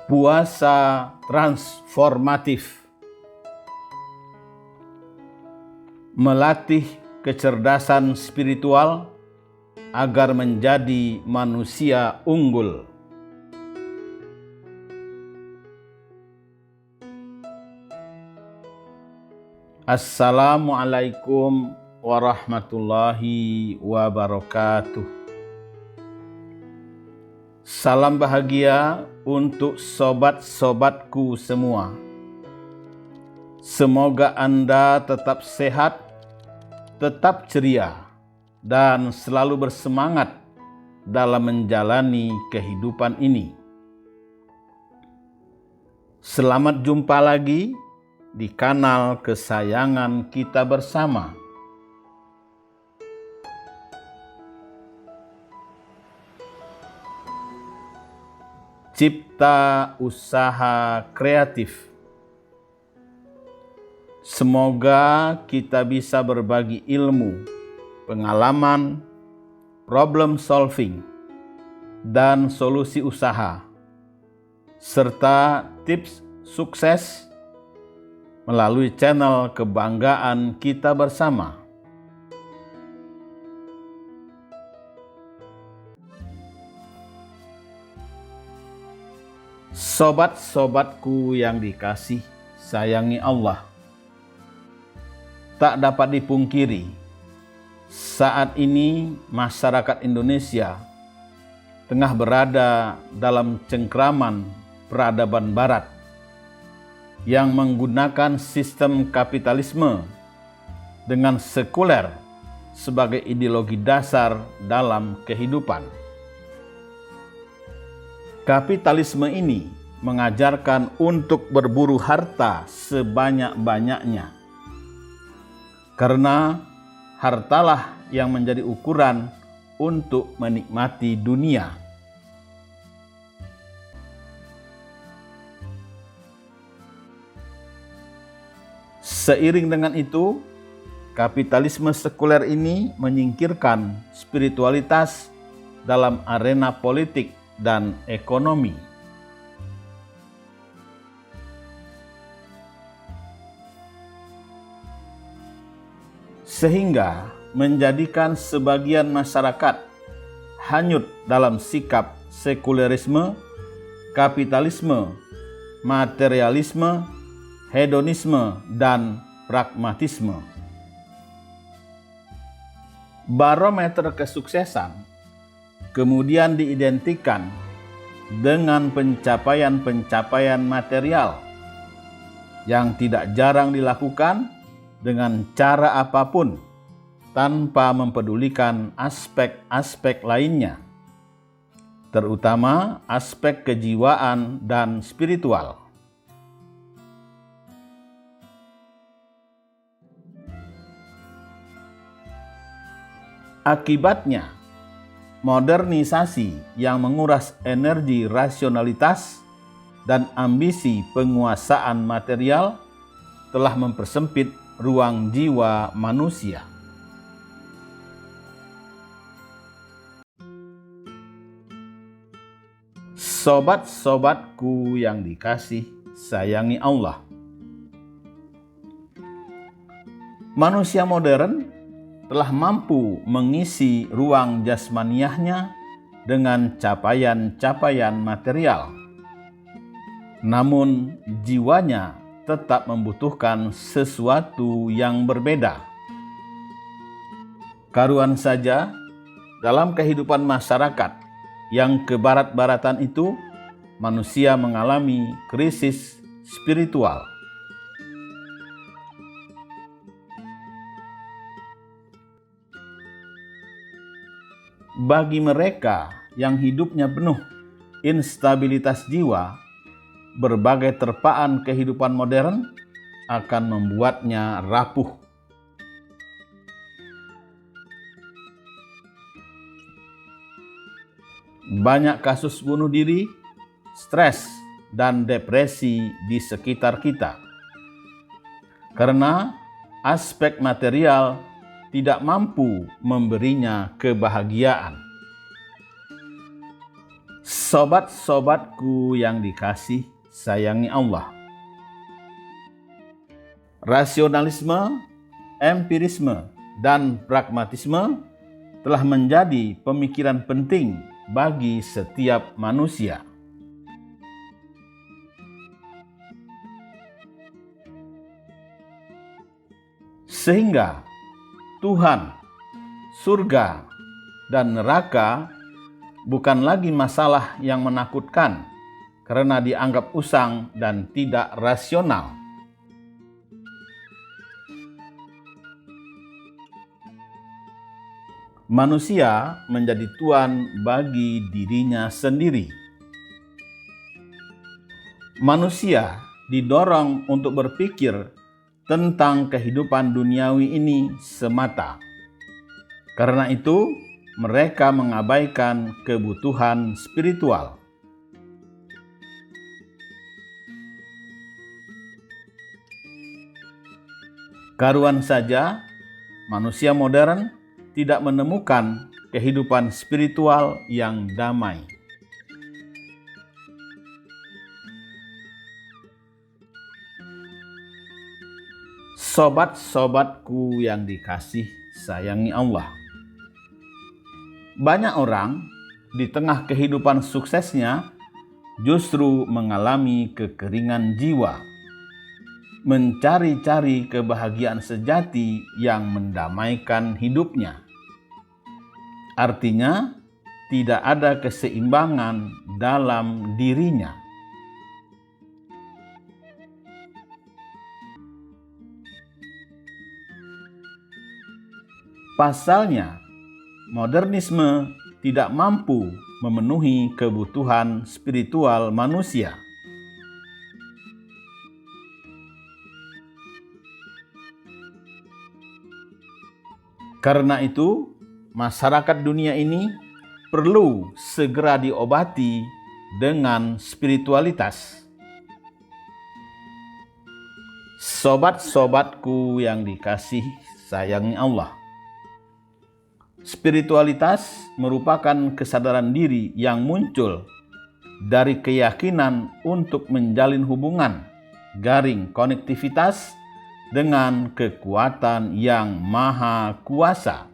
Puasa transformatif, melatih kecerdasan spiritual agar menjadi manusia unggul. Assalamualaikum warahmatullahi wabarakatuh. Salam bahagia untuk sobat-sobatku semua. Semoga Anda tetap sehat, tetap ceria, dan selalu bersemangat dalam menjalani kehidupan ini. Selamat jumpa lagi di kanal kesayangan kita bersama. Cipta usaha kreatif. Semoga kita bisa berbagi ilmu, pengalaman, problem solving, dan solusi usaha, serta tips sukses melalui channel kebanggaan kita bersama. Sobat-sobatku yang dikasih sayangi Allah, tak dapat dipungkiri, saat ini masyarakat Indonesia tengah berada dalam cengkraman peradaban Barat yang menggunakan sistem kapitalisme dengan sekuler sebagai ideologi dasar dalam kehidupan. Kapitalisme ini mengajarkan untuk berburu harta sebanyak-banyaknya, karena hartalah yang menjadi ukuran untuk menikmati dunia. Seiring dengan itu, kapitalisme sekuler ini menyingkirkan spiritualitas dalam arena politik dan ekonomi. Sehingga menjadikan sebagian masyarakat hanyut dalam sikap sekulerisme, kapitalisme, materialisme, hedonisme, dan pragmatisme. Barometer kesuksesan kemudian diidentikan dengan pencapaian-pencapaian material yang tidak jarang dilakukan dengan cara apapun tanpa mempedulikan aspek-aspek lainnya, terutama aspek kejiwaan dan spiritual. Akibatnya, modernisasi yang menguras energi rasionalitas dan ambisi penguasaan material telah mempersempit ruang jiwa manusia. Sobat-sobatku yang dikasih sayangi Allah, manusia modern telah mampu mengisi ruang jasmaniahnya dengan capaian-capaian material. Namun jiwanya tetap membutuhkan sesuatu yang berbeda. Karuan saja dalam kehidupan masyarakat yang kebarat-baratan itu, manusia mengalami krisis spiritual. Bagi mereka yang hidupnya penuh instabilitas jiwa, berbagai terpaan kehidupan modern akan membuatnya rapuh. Banyak kasus bunuh diri, stres, dan depresi di sekitar kita, karena aspek material tidak mampu memberinya kebahagiaan. Sobat-sobatku yang dikasih sayangi Allah. Rasionalisme, empirisme, dan pragmatisme telah menjadi pemikiran penting bagi setiap manusia. Sehingga Tuhan, surga, dan neraka bukan lagi masalah yang menakutkan karena dianggap usang dan tidak rasional. Manusia menjadi tuan bagi dirinya sendiri. Manusia didorong untuk berpikir tentang kehidupan duniawi ini semata. Karena itu, mereka mengabaikan kebutuhan spiritual. Karuan saja, manusia modern tidak menemukan kehidupan spiritual yang damai. Sobat-sobatku yang dikasih sayangi Allah. Banyak orang di tengah kehidupan suksesnya justru mengalami kekeringan jiwa, mencari-cari kebahagiaan sejati yang mendamaikan hidupnya. Artinya, tidak ada keseimbangan dalam dirinya. Pasalnya, modernisme tidak mampu memenuhi kebutuhan spiritual manusia. Karena itu, masyarakat dunia ini perlu segera diobati dengan spiritualitas. Sobat-sobatku yang dikasih sayangi Allah. Spiritualitas merupakan kesadaran diri yang muncul dari keyakinan untuk menjalin hubungan, garing konektivitas dengan kekuatan yang maha kuasa.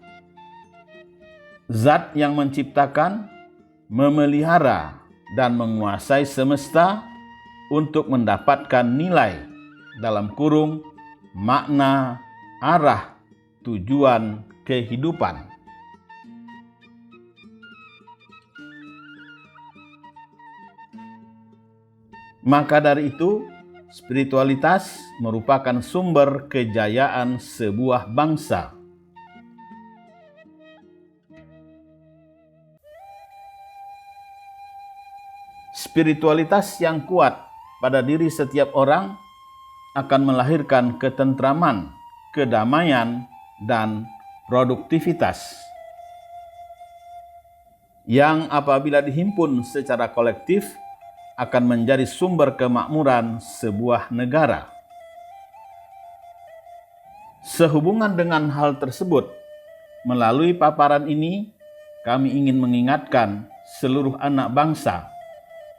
Zat yang menciptakan, memelihara, dan menguasai semesta untuk mendapatkan nilai dalam kurung, makna, arah, tujuan kehidupan. Maka dari itu, spiritualitas merupakan sumber kejayaan sebuah bangsa. Spiritualitas yang kuat pada diri setiap orang akan melahirkan ketentraman, kedamaian, dan produktivitas yang apabila dihimpun secara kolektif akan menjadi sumber kemakmuran sebuah negara. Sehubungan dengan hal tersebut, melalui paparan ini, kami ingin mengingatkan seluruh anak bangsa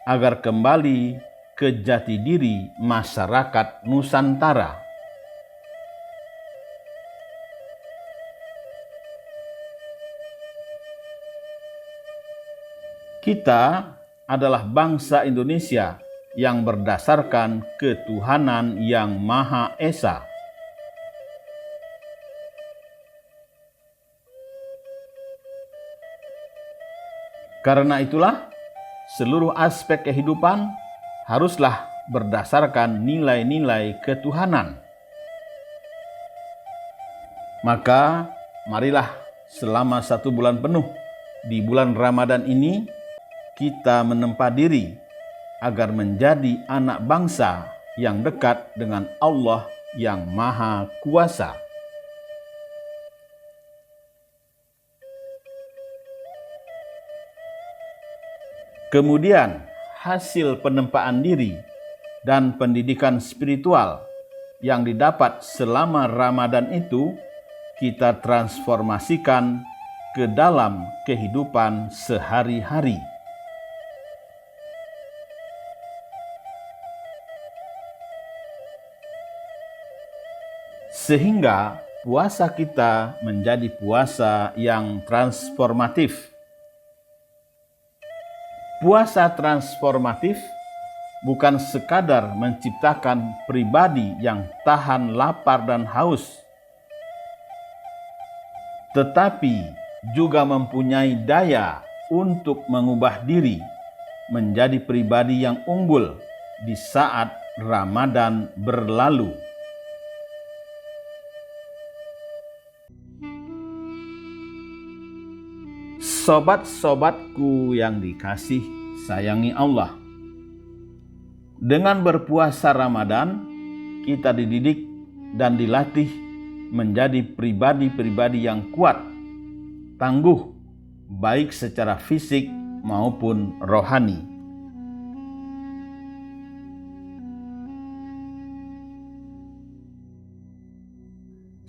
agar kembali ke jati diri masyarakat Nusantara. Kita adalah bangsa Indonesia yang berdasarkan ketuhanan yang Maha Esa. Karena itulah, seluruh aspek kehidupan haruslah berdasarkan nilai-nilai ketuhanan. Maka, marilah selama 1 bulan penuh di bulan Ramadan ini, kita menempa diri agar menjadi anak bangsa yang dekat dengan Allah yang Maha Kuasa. Kemudian, hasil penempaan diri dan pendidikan spiritual yang didapat selama Ramadan itu kita transformasikan ke dalam kehidupan sehari-hari. Sehingga puasa kita menjadi puasa yang transformatif. Puasa transformatif bukan sekadar menciptakan pribadi yang tahan lapar dan haus, tetapi juga mempunyai daya untuk mengubah diri menjadi pribadi yang unggul di saat Ramadan berlalu. Sobat-sobatku yang dikasih sayangi Allah, dengan berpuasa Ramadan, kita dididik dan dilatih menjadi pribadi-pribadi yang kuat, tangguh, baik secara fisik maupun rohani.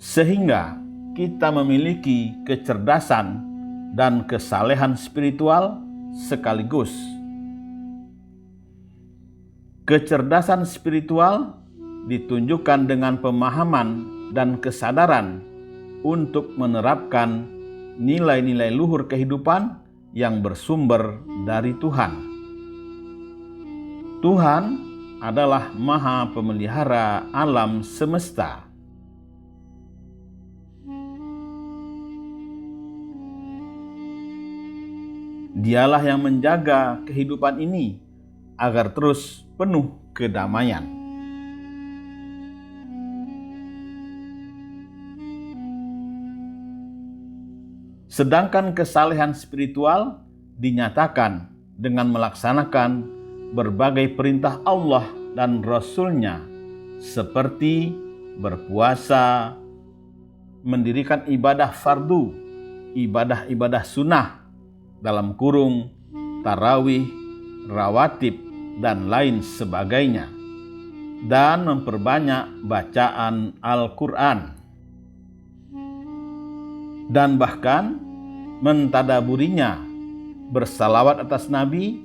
Sehingga kita memiliki kecerdasan dan kesalehan spiritual sekaligus. Kecerdasan spiritual ditunjukkan dengan pemahaman dan kesadaran untuk menerapkan nilai-nilai luhur kehidupan yang bersumber dari Tuhan. Tuhan adalah Maha Pemelihara alam semesta. Dialah yang menjaga kehidupan ini agar terus penuh kedamaian. Sedangkan kesalehan spiritual dinyatakan dengan melaksanakan berbagai perintah Allah dan Rasul-Nya, seperti berpuasa, mendirikan ibadah fardu, ibadah-ibadah sunnah, dalam kurung, tarawih, rawatib, dan lain sebagainya, dan memperbanyak bacaan Al-Quran, dan bahkan mentadaburinya, bersalawat atas Nabi,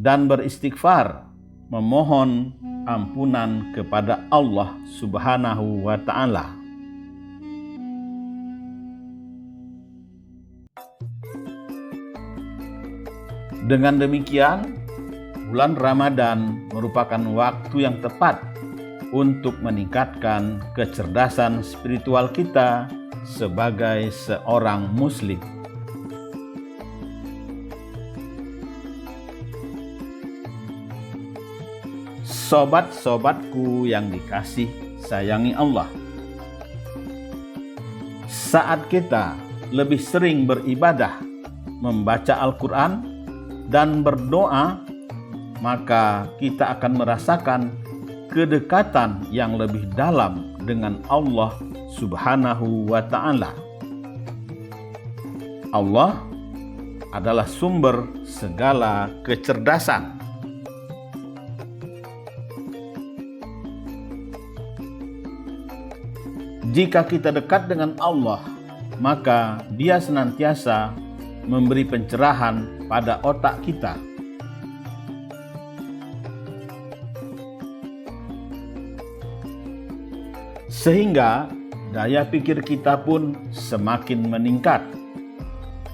dan beristighfar, memohon ampunan kepada Allah Subhanahu wa Ta'ala. Dengan demikian, bulan Ramadan merupakan waktu yang tepat untuk meningkatkan kecerdasan spiritual kita sebagai seorang Muslim. Sobat-sobatku yang dikasih sayangi Allah, saat kita lebih sering beribadah, membaca Al-Quran, dan berdoa, maka kita akan merasakan kedekatan yang lebih dalam dengan Allah Subhanahu wa Ta'ala. Allah adalah sumber segala kecerdasan. Jika kita dekat dengan Allah, maka Dia senantiasa memberi pencerahan pada otak kita. Sehingga daya pikir kita pun semakin meningkat.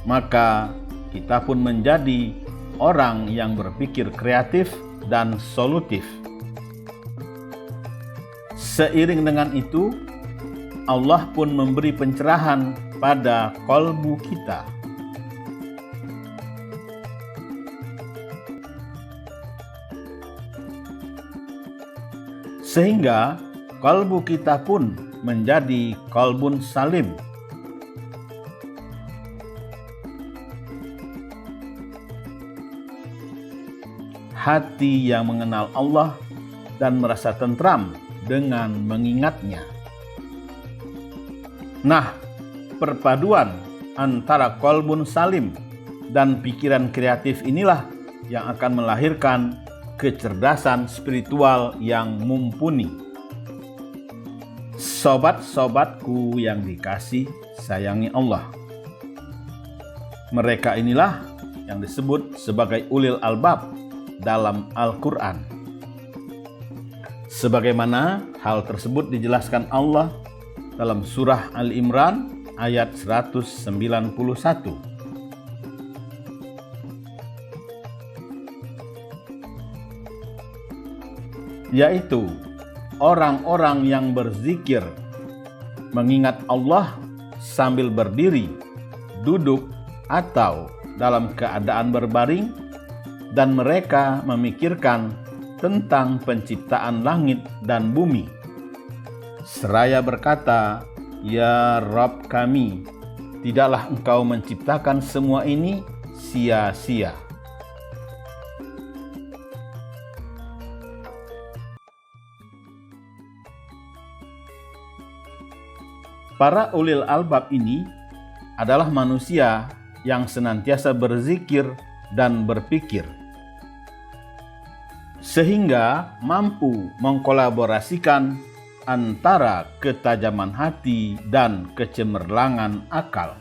Maka kita pun menjadi orang yang berpikir kreatif dan solutif. Seiring dengan itu, Allah pun memberi pencerahan pada kolbu kita. Sehingga kalbu kita pun menjadi kalbun salim. Hati yang mengenal Allah dan merasa tentram dengan mengingatnya. Nah, perpaduan antara kalbun salim dan pikiran kreatif inilah yang akan melahirkan kecerdasan spiritual yang mumpuni. Sobat-sobatku yang dikasih sayangi Allah, mereka inilah yang disebut sebagai ulil albab dalam Al-Quran. Sebagaimana hal tersebut dijelaskan Allah dalam surah Al-Imran ayat 191. Yaitu orang-orang yang berzikir, mengingat Allah sambil berdiri, duduk, atau dalam keadaan berbaring, dan mereka memikirkan tentang penciptaan langit dan bumi, seraya berkata, "Ya Rabb kami, tidaklah Engkau menciptakan semua ini sia-sia." Para ulil albab ini adalah manusia yang senantiasa berzikir dan berpikir, sehingga mampu mengkolaborasikan antara ketajaman hati dan kecemerlangan akal.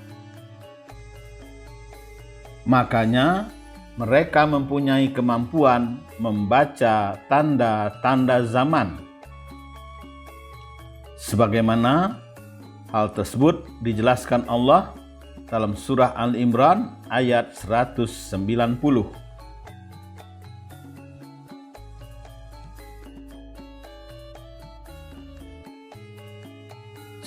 Makanya mereka mempunyai kemampuan membaca tanda-tanda zaman, sebagaimana hal tersebut dijelaskan Allah dalam surah Al-Imran ayat 190.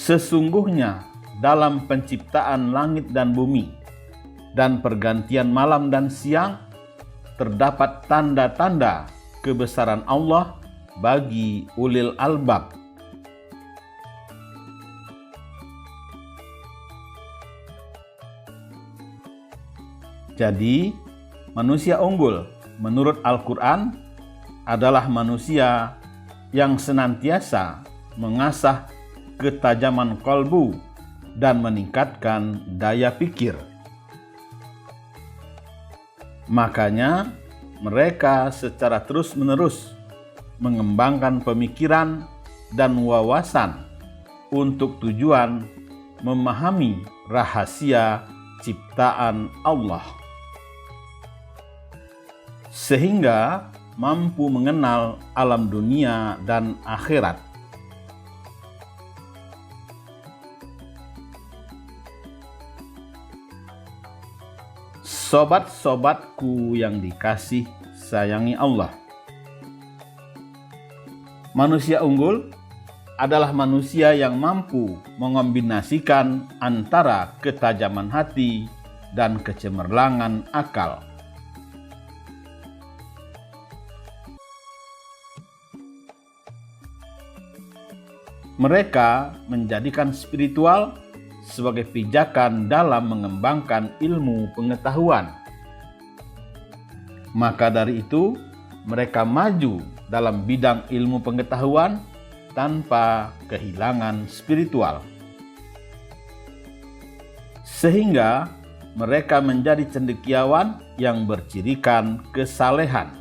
Sesungguhnya dalam penciptaan langit dan bumi dan pergantian malam dan siang terdapat tanda-tanda kebesaran Allah bagi ulil albab. Jadi, manusia unggul menurut Al-Quran adalah manusia yang senantiasa mengasah ketajaman kolbu dan meningkatkan daya pikir. Makanya, mereka secara terus-menerus mengembangkan pemikiran dan wawasan untuk tujuan memahami rahasia ciptaan Allah, sehingga mampu mengenal alam dunia dan akhirat. Sobat-sobatku yang dikasih sayangi Allah, manusia unggul adalah manusia yang mampu mengombinasikan antara ketajaman hati dan kecemerlangan akal. Mereka menjadikan spiritual sebagai pijakan dalam mengembangkan ilmu pengetahuan. Maka dari itu, mereka maju dalam bidang ilmu pengetahuan tanpa kehilangan spiritual, sehingga mereka menjadi cendekiawan yang bercirikan kesalehan.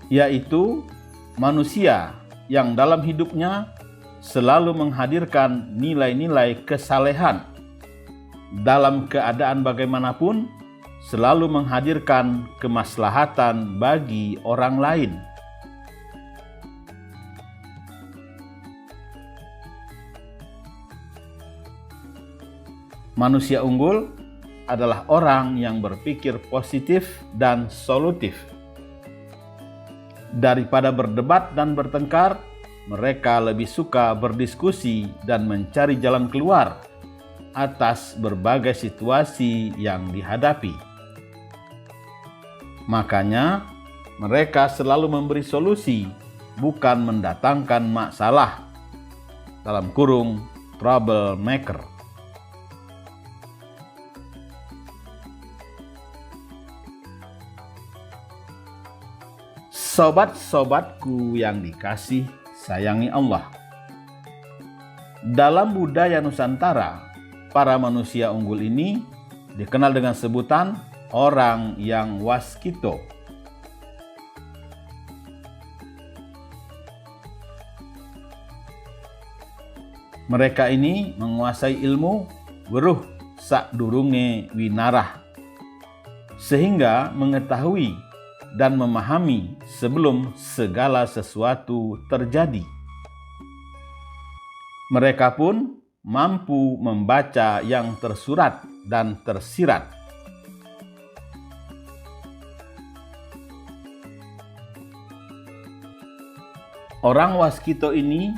Yaitu manusia yang dalam hidupnya selalu menghadirkan nilai-nilai kesalehan dalam keadaan bagaimanapun, selalu menghadirkan kemaslahatan bagi orang lain. Manusia unggul adalah orang yang berpikir positif dan solutif. Daripada berdebat dan bertengkar, mereka lebih suka berdiskusi dan mencari jalan keluar atas berbagai situasi yang dihadapi. Makanya, mereka selalu memberi solusi, bukan mendatangkan masalah. Dalam kurung, troublemaker. Sobat-sobatku yang dikasih sayangi Allah, dalam budaya Nusantara, para manusia unggul ini dikenal dengan sebutan orang yang waskito. Mereka ini menguasai ilmu weruh sakdurunge winarah, sehingga mengetahui dan memahami sebelum segala sesuatu terjadi. Mereka pun mampu membaca yang tersurat dan tersirat. Orang waskito ini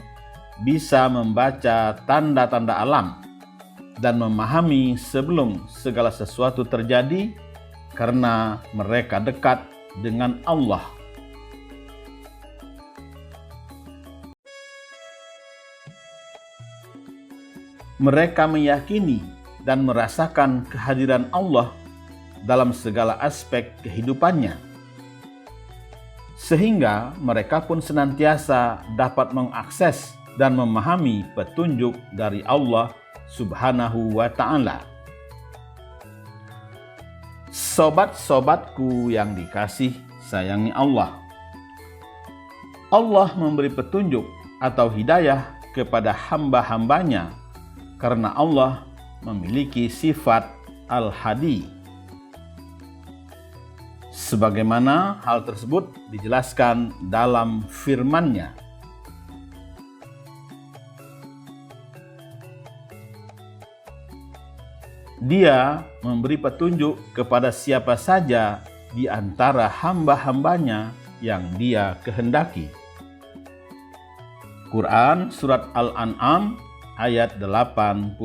bisa membaca tanda-tanda alam dan memahami sebelum segala sesuatu terjadi karena mereka dekat dengan Allah. Mereka meyakini dan merasakan kehadiran Allah dalam segala aspek kehidupannya, sehingga mereka pun senantiasa dapat mengakses dan memahami petunjuk dari Allah Subhanahu wa Ta'ala. Sobat-sobatku yang dikasih sayangi Allah, Allah memberi petunjuk atau hidayah kepada hamba-hambanya karena Allah memiliki sifat Al-Hadi. Sebagaimana hal tersebut dijelaskan dalam firman-Nya. Dia memberi petunjuk kepada siapa saja di antara hamba-hambanya yang Dia kehendaki. Quran Surat Al-An'am ayat 88.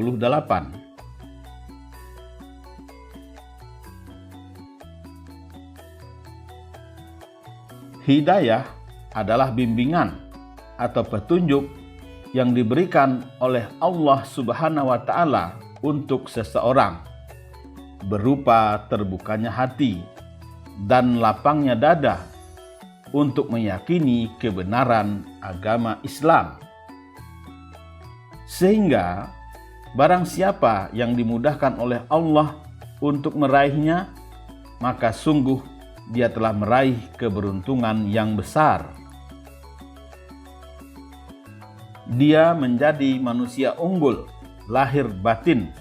Hidayah adalah bimbingan atau petunjuk yang diberikan oleh Allah Subhanahu wa Ta'ala untuk seseorang, berupa terbukanya hati dan lapangnya dada untuk meyakini kebenaran agama Islam. Sehingga barang siapa yang dimudahkan oleh Allah untuk meraihnya, maka sungguh dia telah meraih keberuntungan yang besar. Dia menjadi manusia unggul, lahir batin,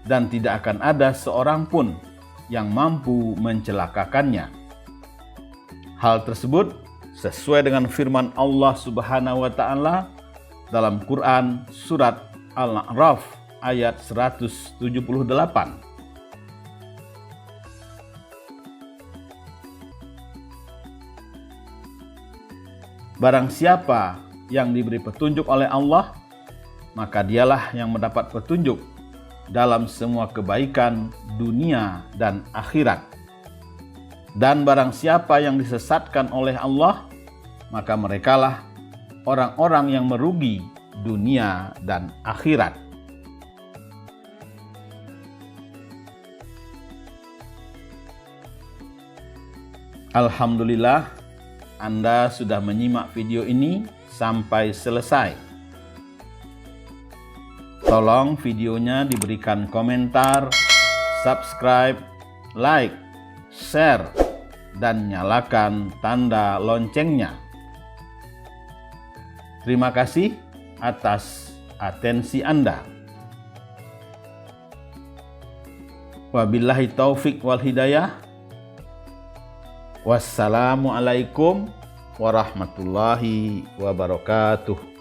dan tidak akan ada seorang pun yang mampu mencelakakannya. Hal tersebut sesuai dengan firman Allah Subhanahu wa Ta'ala dalam Quran Surat Al-A'raf ayat 178. Barang siapa yang diberi petunjuk oleh Allah, maka dialah yang mendapat petunjuk dalam semua kebaikan dunia dan akhirat. Dan barang siapa yang disesatkan oleh Allah, maka merekalah orang-orang yang merugi dunia dan akhirat. Alhamdulillah, Anda sudah menyimak video ini sampai selesai. Tolong videonya diberikan komentar, subscribe, like, share, dan nyalakan tanda loncengnya. Terima kasih atas atensi Anda. Wabillahi taufik wal hidayah. Wassalamualaikum warahmatullahi wabarakatuh.